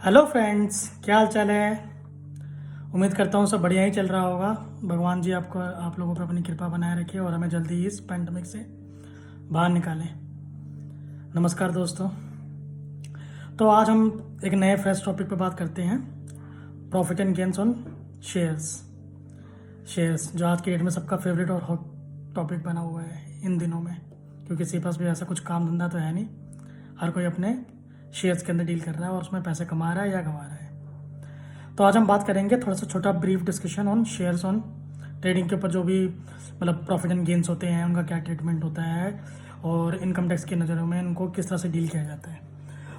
Hello friends, क्या हाल चाल है। उम्मीद करता हूँ सब बढ़िया ही चल रहा होगा। भगवान जी आप लोगों पर अपनी कृपा बनाए रखे और हमें जल्दी ही इस पैंडमिक से बाहर निकालें। नमस्कार दोस्तों। तो आज हम एक नए फ्रेश टॉपिक पर बात करते हैं, profit and gains on shares जो आज की डेट में सबका फेवरेट और हॉट टॉपिक बना हुआ है इन दिनों में, क्योंकि किसी के पास भी ऐसा कुछ काम धंधा तो है नहीं। हर कोई अपने शेयर्स के अंदर डील कर रहा है और उसमें पैसे कमा रहा है या गंवा रहा है। तो आज हम बात करेंगे थोड़ा सा छोटा brief discussion on shares on trading के ऊपर, जो भी मतलब प्रॉफिट एंड गेन्स होते हैं उनका क्या ट्रीटमेंट होता है और इनकम टैक्स की नज़रों में इनको किस तरह से डील किया जाता है।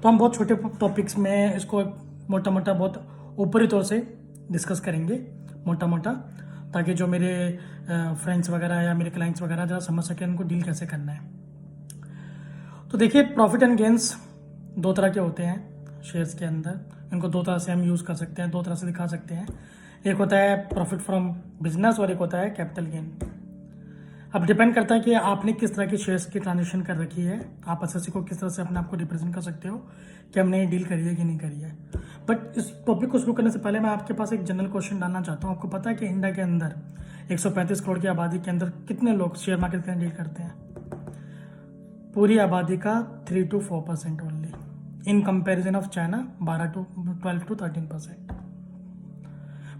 तो हम बहुत छोटे टॉपिक्स में इसको मोटा मोटा बहुत ऊपरी तौर से डिस्कस करेंगे, मोटा मोटा, ताकि जो मेरे फ्रेंड्स वगैरह या मेरे क्लाइंट्स वगैरह ज़रा समझ सकें उनको डील कैसे करना है। तो देखिए, प्रॉफिट एंड गेन्स दो तरह के होते हैं शेयर्स के अंदर। इनको दो तरह से हम यूज़ कर सकते हैं, दो तरह से दिखा सकते हैं। एक होता है प्रॉफिट फ्रॉम बिजनेस और एक होता है कैपिटल गेन। अब डिपेंड करता है कि आपने किस तरह की शेयर्स की ट्रांजेक्शन कर रखी है। आप एसएससी को किस तरह से अपने आप को रिप्रेजेंट कर सकते हो कि हमने ये डील करी है कि नहीं करी है। बट इस टॉपिक को शुरू करने से पहले मैं आपके पास एक जनरल क्वेश्चन डालना चाहता हूँ। आपको पता है कि इंडिया के अंदर 135 करोड़ की आबादी के अंदर कितने लोग शेयर मार्केट के अंदर डील करते हैं? पूरी आबादी का 3 to 4% only, in comparison of China 12 to 13%।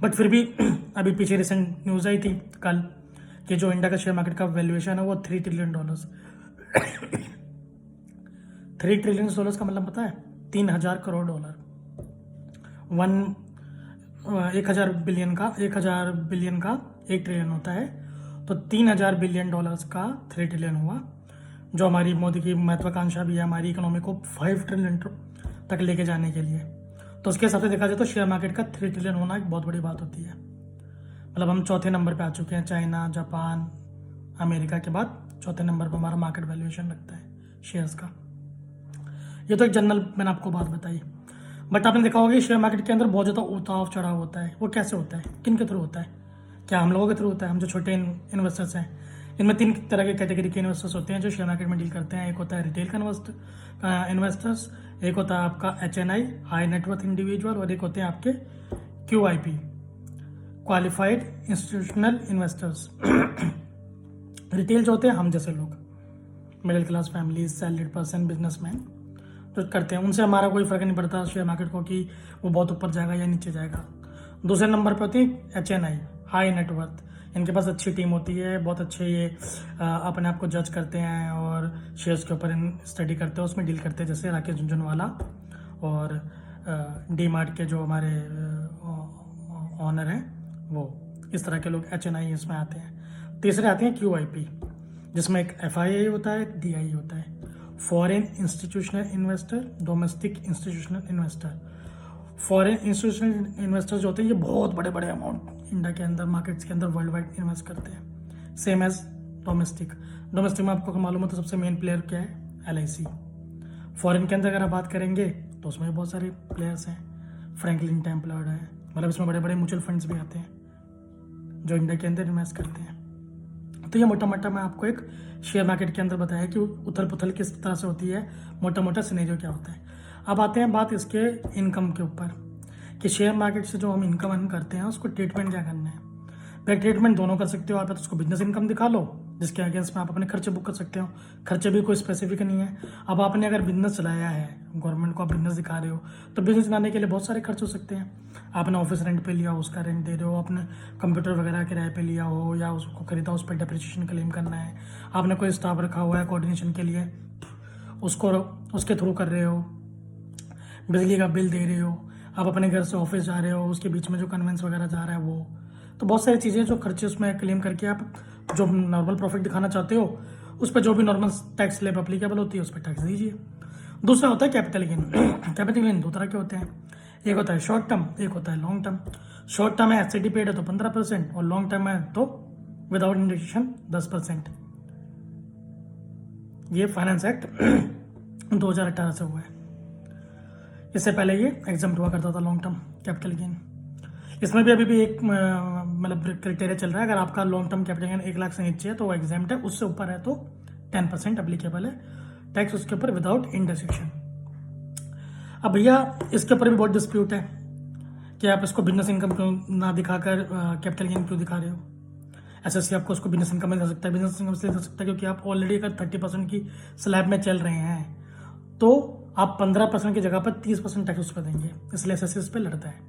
But फिर भी अभी पीछे रिसेंट न्यूज़ आई थी कल कि जो इंडिया का शेयर मार्केट का वैल्यूएशन है वो $3 ट्रिलियन। $3 ट्रिलियन का मतलब पता है? 3,000 करोड़ डॉलर। 1,000 बिलियन का 1 ट्रिलियन होता है, तो 3,000 बिलियन डॉलर्स का 3 ट्रिलियन हुआ। जो हमारी मोदी की महत्वाकांक्षा भी है हमारी इकोनॉमी को 5 ट्रिलियन तक लेके जाने के लिए। तो उसके हिसाब से देखा जाए तो शेयर मार्केट का 3 ट्रिलियन होना एक बहुत बड़ी बात होती है। मतलब हम चौथे नंबर पे आ चुके हैं, चाइना, जापान, अमेरिका के बाद चौथे नंबर पे हमारा मार्केट वैल्यूएशन लगता है शेयर्स का। ये तो एक जनरल मैंने आपको बात बताई। बट आपने देखा होगा कि शेयर मार्केट के अंदर बहुत ज़्यादा उतार चढ़ाव होता है। वो कैसे होता है, किन के थ्रू होता है? क्या हम लोगों के थ्रू होता है? हम जो छोटे इन्वेस्टर्स हैं, इनमें 3 तरह के कैटेगरी के इन्वेस्टर्स होते हैं जो शेयर मार्केट में डील करते हैं। एक होता है रिटेल इन्वेस्टर्स, एक होता है आपका HNI, हाई नेटवर्थ इंडिविजुअल, और एक होते हैं आपके QIP, qualified institutional investors. Retail जो होते हैं हम जैसे लोग, middle class family, salaried person, businessman जो करते हैं, उनसे हमारा कोई फर्क नहीं पड़ता शेयर मार्केट को कि वो बहुत ऊपर जाएगा या नीचे जाएगा। दूसरे नंबर पे होती है HNI, हाई नेटवर्थ। इनके पास अच्छी टीम होती है, बहुत अच्छे ये अपने आप को जज करते हैं और शेयर्स के ऊपर स्टडी करते हैं, उसमें डील करते हैं, जैसे राकेश झुनझुनवाला और DMart के जो हमारे ऑनर हैं, वो इस तरह के लोग HNI इसमें आते हैं। तीसरे आते हैं QIP, जिसमें एक FII होता है, DI होता है, foreign institutional investor, domestic institutional investor. Foreign institutional investors जो होते हैं ये बहुत बड़े बड़े अमाउंट इंडिया के अंदर, मार्केट्स के अंदर वर्ल्ड वाइड इन्वेस्ट करते हैं, सेम एज डोमेस्टिक। डोमेस्टिक में आपको मालूम है तो सबसे मेन प्लेयर क्या है? LIC। फॉरेन के अंदर अगर आप बात करेंगे तो उसमें बहुत सारे प्लेयर्स हैं, फ्रैंकलिन टेम्पलर्ड है, मतलब इसमें बड़े बड़े म्यूचुअल फंड्स भी आते हैं जो इंडिया के अंदर इन्वेस्ट करते हैं। तो ये मोटा मोटा मैं आपको एक शेयर मार्केट के अंदर बताया कि उथल पुथल किस तरह से होती है, मोटा मोटा सिनेरियो क्या होता है। अब आते हैं बात इसके इनकम के ऊपर कि शेयर मार्केट से जो हम इनकम अर्न करते हैं उसको ट्रीटमेंट क्या करना है। भाई ट्रीटमेंट दोनों कर सकते हो आप, तो उसको बिजनेस इनकम दिखा लो जिसके अगेंस्ट में आप अपने खर्चे बुक कर सकते हो। खर्चे भी कोई स्पेसिफिक नहीं है। अब आपने अगर बिजनेस चलाया है, गवर्नमेंट को आप बिजनेस दिखा रहे हो, तो बिजनेस चलाने के लिए बहुत सारे खर्च हो सकते हैं। आपने ऑफिस रेंट पे लिया, उसका रेंट दे रहे हो, आपने कंप्यूटर वगैरह किराए पे लिया हो या उसको खरीदा, उस पर डेप्रिसिएशन क्लेम करना है, आपने कोई स्टाफ रखा हुआ है कोऑर्डिनेशन के लिए, उसको उसके थ्रू कर रहे हो, बिजली का बिल दे रहे हो, आप अपने घर से ऑफिस जा रहे हो, उसके बीच में जो कन्वेंस वगैरह जा रहा है वो, तो बहुत सारी चीज़ें जो खर्चे उसमें क्लेम करके आप जो नॉर्मल प्रॉफिट दिखाना चाहते हो उस पर जो भी नॉर्मल टैक्स स्लैब अप्लीकेबल होती है उस पर टैक्स दीजिए। दूसरा होता है कैपिटल गेन। कैपिटल गेन दो तरह के होते हैं, एक होता है शॉर्ट टर्म, एक होता है लॉन्ग टर्म। शॉर्ट टर्म है SIT पेड है तो 15%, और लॉन्ग टर्म है तो विदाउट इंडेक्सेशन 10%। ये फाइनेंस एक्ट 2018 से हुआ है। इससे पहले ये एग्जाम हुआ करता था लॉन्ग टर्म कैपिटल गेन। इसमें भी अभी भी एक मतलब क्राइटेरिया चल रहा है, अगर आपका long term capital gain 1 lakh से नीचे है तो वो एग्जाम्प्ट है, उससे ऊपर है तो 10% अप्लीकेबल है टैक्स उसके ऊपर विदाउट इंडेक्सेशन। अब भैया इसके ऊपर भी बहुत डिस्प्यूट है कि आप इसको बिजनेस इनकम क्यों ना दिखाकर कैपिटल गेन क्यों दिखा रहे हो। एसएससी आपको उसको बिजनेस इनकम में दिखा सकता है, बिजनेस इनकम से दिखा सकता है क्योंकि आप ऑलरेडी अगर 30% की स्लैब में चल रहे हैं तो आप 15% की जगह पर 30% टैक्स उस पर देंगे, इसलिए एसएससी इस पर लड़ता है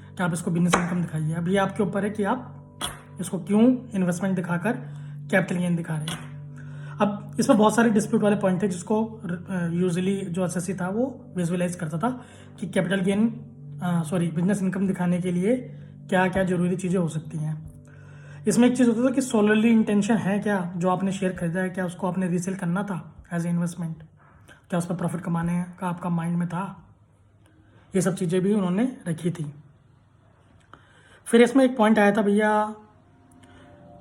कि आप इसको बिजनेस इनकम दिखाइए। अब ये आपके ऊपर है कि आप इसको क्यों इन्वेस्टमेंट दिखाकर कैपिटल गेन दिखा रहे हैं। अब इसमें बहुत सारे डिस्प्यूट वाले पॉइंट थे जिसको यूजुअली जो एसएससी था वो विजुअलाइज करता था कि कैपिटल गेन बिजनेस इनकम दिखाने के लिए क्या क्या जरूरी चीज़ें हो सकती हैं। इसमें एक चीज़ होता था कि सोलरली इंटेंशन है क्या, जो आपने शेयर खरीदा है क्या उसको आपने रीसेल करना था एज ए इन्वेस्टमेंट, क्या उस पर प्रॉफिट कमाने का आपका माइंड में था, ये सब चीज़ें भी उन्होंने रखी थी। फिर इसमें एक पॉइंट आया था भैया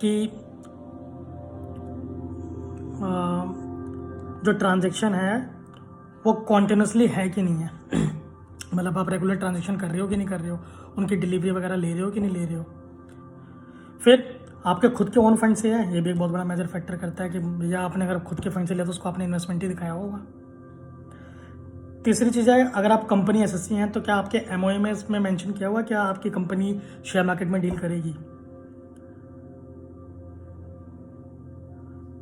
कि जो ट्रांजैक्शन है वो कॉन्टिन्यूसली है कि नहीं है मतलब आप रेगुलर ट्रांजैक्शन कर रहे हो कि नहीं कर रहे हो, उनकी डिलीवरी वगैरह ले रहे हो कि नहीं ले रहे हो। फिर आपके खुद के ओन फंड से है, ये भी एक बहुत बड़ा मेजर फैक्टर करता है कि भैया आपने अगर खुद के फंड से लिया तो उसको आपने इन्वेस्टमेंट ही दिखाया होगा। तीसरी चीज़ है, अगर आप कंपनी एसएससी हैं तो क्या आपके एमओए में इसमें मेंशन किया हुआ क्या आपकी कंपनी शेयर मार्केट में डील करेगी।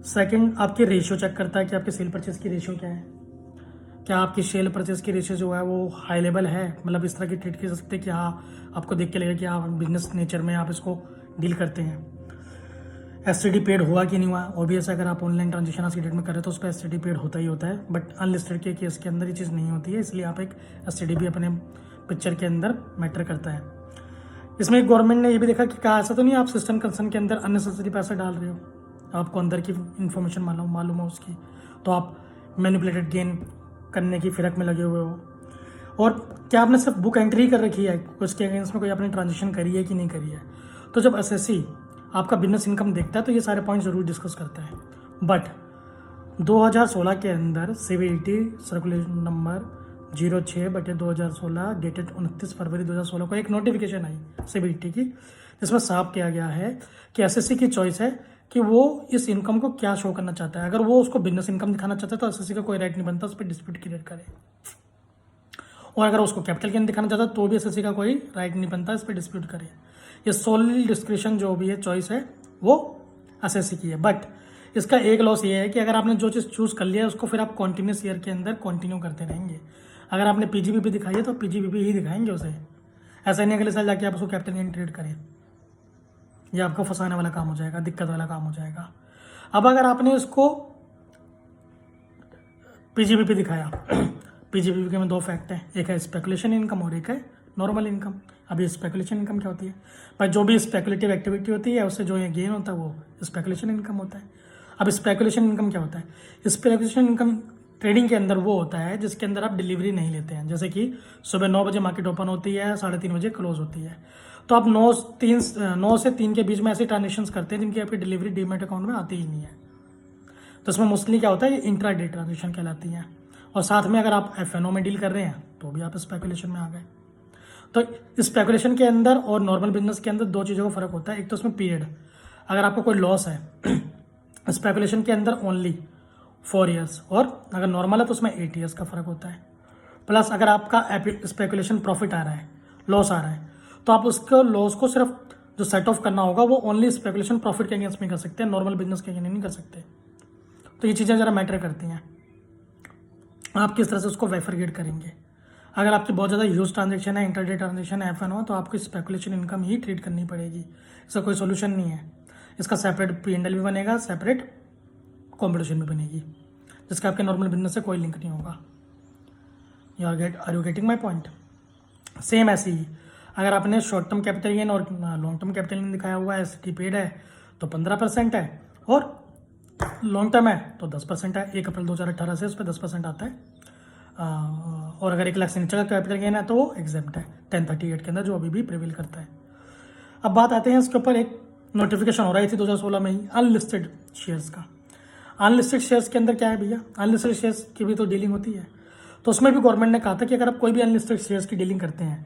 सेकंड, आपकी रेशियो चेक करता है कि आपके सेल परचेज की रेशियो क्या है, क्या आपकी सेल परचेज की रेशियो जो है वो हाई लेवल है, मतलब इस तरह की ट्रीट कर सकते हैं कि हाँ आपको देख के लगेगा कि आप बिजनेस नेचर में आप इसको डील करते हैं। एसटीडी पेड हुआ कि नहीं हुआ, ऑब्वियस अगर आप ऑनलाइन ट्रांजेक्शन आज की डेट में करें तो उस पर एसटीडी पेड होता ही होता है, बट अनलिस्टेड के केस के अंदर ये चीज़ नहीं होती है, इसलिए आप एक एसटीडी भी अपने पिक्चर के अंदर मैटर करता है। इसमें गवर्नमेंट ने ये भी देखा कि क्या ऐसा तो नहीं आप सिस्टम कंसर्न के अंदर अननेसेसरी पैसा डाल रहे हो, आपको अंदर की इन्फॉर्मेशन मालूम हो उसकी, तो आप मैनिपुलेटेड गेन करने की फिरक में लगे हुए हो। और क्या आपने सिर्फ बुक एंट्री कर रखी है, उसके अगेंस्ट में कोई आपने ट्रांजेक्शन करी है कि नहीं करी है। तो जब एसएससी आपका बिजनेस इनकम देखता है तो ये सारे पॉइंट जरूर डिस्कस करता है। बट 2016 के अंदर सीबीडीटी सर्कुलर नंबर 06/2016 डेटेड 29 फरवरी 2016 को एक नोटिफिकेशन आई सीबीडीटी की, जिसमें साफ किया गया है कि एसएससी की चॉइस है कि वो इस इनकम को क्या शो करना चाहता है। अगर वो उसको बिजनेस इनकम दिखाना चाहता है तो एसएससी का कोई राइट नहीं बनता उस पर डिस्प्यूट क्रिएट करे, और अगर उसको कैपिटल गेन दिखाना चाहता है तो भी एसएससी का कोई राइट नहीं बनता इस पर डिस्प्यूट करे। ये सोलली डिस्क्रिप्शन जो भी है चॉइस है वो एसएससी की है। बट इसका एक लॉस ये है कि अगर आपने जो चीज़ चूज़ कर लिया है उसको फिर आप कॉन्टिन्यूस ईयर के अंदर कंटिन्यू करते रहेंगे। अगर आपने पीजीबीपी दिखाई है तो पीजीबीपी ही दिखाएंगे उसे, ऐसा नहीं अगले साल जाके आप उसको कैपिटल गेन ट्रेड करें, ये आपको फंसाने वाला काम हो जाएगा, दिक्कत वाला काम हो जाएगा। अब अगर आपने उसको पीजीबीपी दिखाया पीजीबीपी के में दो फैक्ट है, एक है स्पेकुलेशन इनकम और एक है नॉर्मल इनकम। अभी स्पेकुलेशन इनकम क्या होती है भाई, जो भी स्पेकुलेटिव एक्टिविटी होती है उससे जो ये गेन होता है वो स्पेकुलेशन इनकम होता है। अब स्पेकुलेशन इनकम क्या होता है, स्पेकुलेशन इनकम ट्रेडिंग के अंदर वो होता है जिसके अंदर आप डिलीवरी नहीं लेते हैं, जैसे कि सुबह 9 बजे मार्केट ओपन होती है, 3:30 बजे क्लोज होती है, तो आप 9 से 3 के बीच में ऐसे ट्रांजेक्शंस करते हैं जिनकी आपकी डिलीवरी डीमैट अकाउंट में आती ही नहीं है। तो इसमें मोस्टली क्या होता है, ये इंट्रा डे ट्रांजेक्शन कहलाती हैं। और साथ में अगर आप एफएनओ में डील कर रहे हैं तो भी आप स्पेकुलेशन में आ गए। तो स्पेकुलेशन के अंदर और नॉर्मल बिजनेस के अंदर दो चीज़ों का फर्क होता है, एक तो उसमें पीरियड, अगर आपको कोई लॉस है स्पेकुलेशन के अंदर ओनली 4 ईयर्स, और अगर नॉर्मल है तो उसमें 8 ईयर्स का फर्क होता है। प्लस अगर आपका स्पेकुलेशन प्रॉफिट आ रहा है, लॉस आ रहा है, तो आप उसको लॉस को सिर्फ जो सेट ऑफ करना होगा वो ओनली स्पेकुलेशन प्रॉफिट के अगेंस्ट में कर सकते हैं, नॉर्मल बिजनेस के अगेंस्ट नहीं कर सकते। तो ये चीज़ें ज़रा मैटर करती हैं, आप किस तरह से उसको वेफरगेट करेंगे। अगर आपकी बहुत ज़्यादा ह्यूज ट्रांजेक्शन है, इंटरडे ट्रांजेक्शन है, एफएनओ, तो आपको स्पेकुलेशन इनकम ही ट्रीट करनी पड़ेगी, इसका कोई सोल्यूशन नहीं है। इसका सेपरेट पीएनएल भी बनेगा, सेपरेट कॉम्पिटिशन भी बनेगी, जिसका आपके नॉर्मल बिजनेस से कोई लिंक नहीं होगा। Are you getting my point. Same ऐसे ही अगर आपने शॉर्ट टर्म कैपिटल गेन और लॉन्ग टर्म कैपिटल गेन दिखाया हुआ है, एसटी पेड है तो 15% है, और लॉन्ग टर्म है तो 10% है। 1 अप्रैल 2018 से उस पर 10% आता है। और अगर 1 लाख से नीचे का कैपिटल गेन है तो वो एग्जेम्प्ट है 1038 के अंदर, जो अभी भी प्रिवेल करता है। अब बात आते हैं इसके ऊपर, एक नोटिफिकेशन हो रही थी 2016 में ही अनलिस्टेड शेयर्स का। अनलिस्टेड शेयर्स के अंदर क्या है भैया, अनलिस्टेड शेयर्स की भी तो डीलिंग होती है, तो उसमें भी गवर्नमेंट ने कहा था कि अगर आप कोई भी अनलिस्टेड शेयर्स की डीलिंग करते हैं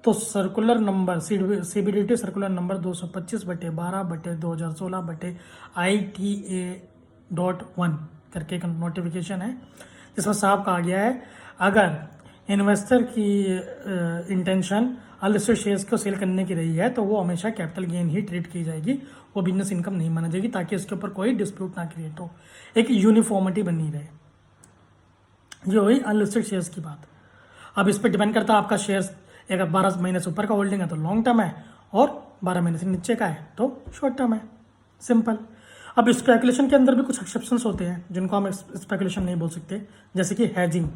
तो circular number CBDT circular number 225/12/2016/ITA.1 करके एक नोटिफिकेशन है, जिसमें साफ कहा गया है अगर इन्वेस्टर की इंटेंशन अनलिस्टेड शेयर्स को सेल करने की रही है तो वो हमेशा कैपिटल गेन ही ट्रीट की जाएगी, वो बिजनेस इनकम नहीं माना जाएगी, ताकि इसके ऊपर कोई डिस्प्यूट ना क्रिएट हो, एक यूनिफॉर्मिटी बनी रहे। ये हुई अनलिस्टेड शेयर्स की बात। अब इस पर डिपेंड करता है आपका शेयर्स अगर 12 महीने से ऊपर का होल्डिंग है तो लॉन्ग टर्म है, और 12 महीने से नीचे का है तो शॉर्ट टर्म है, सिंपल। अब स्पेकुलेशन के अंदर भी कुछ एक्सेप्शंस होते हैं जिनको हम स्पेकुलेशन नहीं बोल सकते, जैसे कि हैजिंग।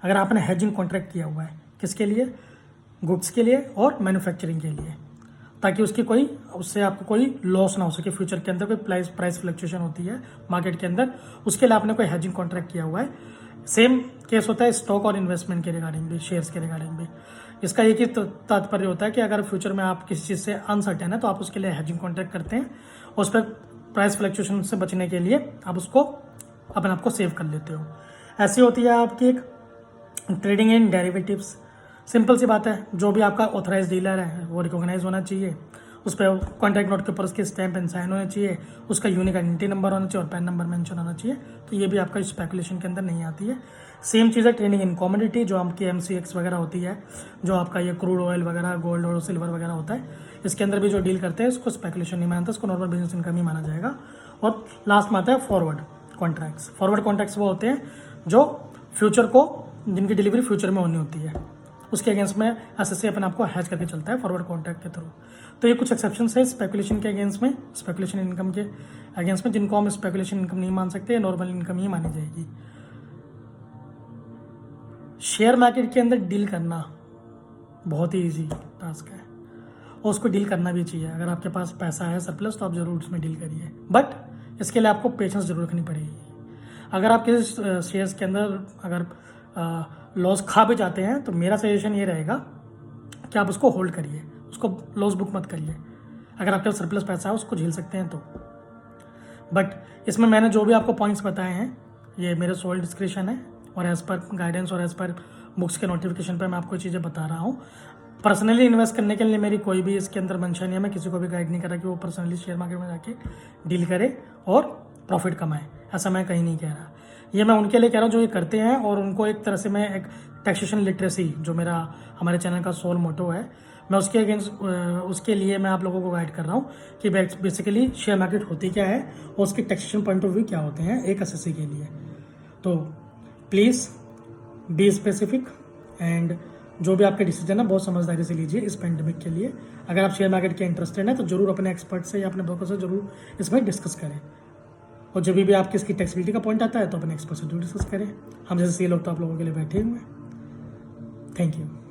अगर आपने हैजिंग कॉन्ट्रैक्ट किया हुआ है, किसके लिए? गुड्स के लिए और मैन्युफैक्चरिंग के लिए, ताकि उससे आपको कोई लॉस ना हो सके फ्यूचर के अंदर। कोई प्राइस फ्लक्चुएशन होती है मार्केट के अंदर, उसके लिए आपने कोई हैजिंग कॉन्ट्रैक्ट किया हुआ है। सेम केस होता है स्टॉक और इन्वेस्टमेंट के रिगार्डिंग भी, शेयर्स के रिगार्डिंग भी। इसका एक ही तात्पर्य होता है कि अगर फ्यूचर में आप किसी चीज़ से अनसर्टेन है तो आप उसके लिए हैजिंग कॉन्ट्रैक्ट करते हैं, और उस पर प्राइस फ्लक्चुएशन से बचने के लिए आप उसको अपने आप को सेव कर लेते हो। ऐसी होती है आपकी एक ट्रेडिंग इन डेरिवेटिव्स। सिंपल सी बात है, जो भी आपका ऑथराइज डीलर है वो रिकॉग्नाइज होना चाहिए, उस पर कॉन्ट्रैक्ट नोट के ऊपर उसके स्टैंप एंड साइन होने चाहिए, उसका यूनिक आइडेंटिटी नंबर होना चाहिए और पैन नंबर मेंशन होना चाहिए। तो ये भी आपका स्पेकुलेशन के अंदर नहीं आती है। सेम चीज़ है ट्रेडिंग इन कमोडिटी, जो आपकी MCX वगैरह होती है, जो आपका ये क्रूड ऑयल वगैरह, गोल्ड और सिल्वर वगैरह होता है, इसके अंदर भी जो डील करते हैं उसको स्पेकुलेशन नहीं मानता, उसको नॉर्मल बिजनेस इनकम ही माना जाएगा। और लास्ट में आता है फॉरवर्ड कॉन्ट्रैक्ट्स। फॉरवर्ड कॉन्ट्रैक्ट्स वो होते हैं जो फ्यूचर को, जिनकी डिलीवरी फ्यूचर में होनी होती है, उसके अगेंस्ट में एसएससी अपने आपको हैज करके चलता है फॉरवर्ड कॉन्ट्रैक्ट के थ्रू। तो ये कुछ एक्सेप्शन है स्पेकुलेशन के अगेंस्ट में, स्पेकुलेशन इनकम के अगेंस्ट में, जिनको हम स्पेकुलेशन इनकम नहीं मान सकते, नॉर्मल इनकम ही मानी जाएगी। शेयर मार्केट के अंदर डील करना बहुत ही ईजी टास्क है, और उसको डील करना भी चाहिए। अगर आपके पास पैसा है सरप्लस तो आप ज़रूर उसमें डील करिए, बट इसके लिए आपको पेशेंस जरूर रखनी पड़ेगी। अगर आप किसी शेयर्स के अंदर अगर लॉस खा भी जाते हैं तो मेरा सजेशन ये रहेगा कि आप उसको होल्ड करिए, उसको लॉस बुक मत करिए। अगर आपके पास सरप्लस पैसा है उसको झेल सकते हैं तो। बट इसमें मैंने जो भी आपको पॉइंट्स बताए हैं ये मेरे सोल डिस्क्रिप्शन है, और एज़ पर गाइडेंस और एज़ पर बुक्स के नोटिफिकेशन पर मैं आपको चीज़ें बता रहा हूँ। पर्सनली इन्वेस्ट करने के लिए मेरी कोई भी इसके अंदर मंशा नहीं है, मैं किसी को भी गाइड नहीं कर रहा कि वो पर्सनली शेयर मार्केट में जाके डील करे और प्रॉफिट कमाए, ऐसा मैं कहीं नहीं कह रहा। ये मैं उनके लिए कह रहा हूँ जो ये करते हैं, और उनको एक तरह से मैं एक टैक्सेशन लिटरेसी, जो हमारे चैनल का सोल मोटो है, मैं उसके अगेंस्ट उसके लिए मैं आप लोगों को गाइड कर रहा हूँ कि बेसिकली शेयर मार्केट होती क्या है और उसके टैक्सेशन पॉइंट ऑफ व्यू क्या होते हैं एक एसएससी के लिए। तो प्लीज़ बी स्पेसिफिक, एंड जो भी आपके डिसीजन है बहुत समझदारी से लीजिए इस पेंडेमिक के लिए। अगर आप शेयर मार्केट के इंटरेस्टेड हैं तो जरूर अपने एक्सपर्ट से या अपने ब्रोकर से जरूर इसमें डिस्कस करें, और जब भी आपकी इसकी टैक्सेबिलिटी का पॉइंट आता है तो अपने एक्सपर्ट से जरूर डिस्कस करें। हम जैसे ये लोग तो आप लोगों के लिए बैठे हुए हैं। Thank you.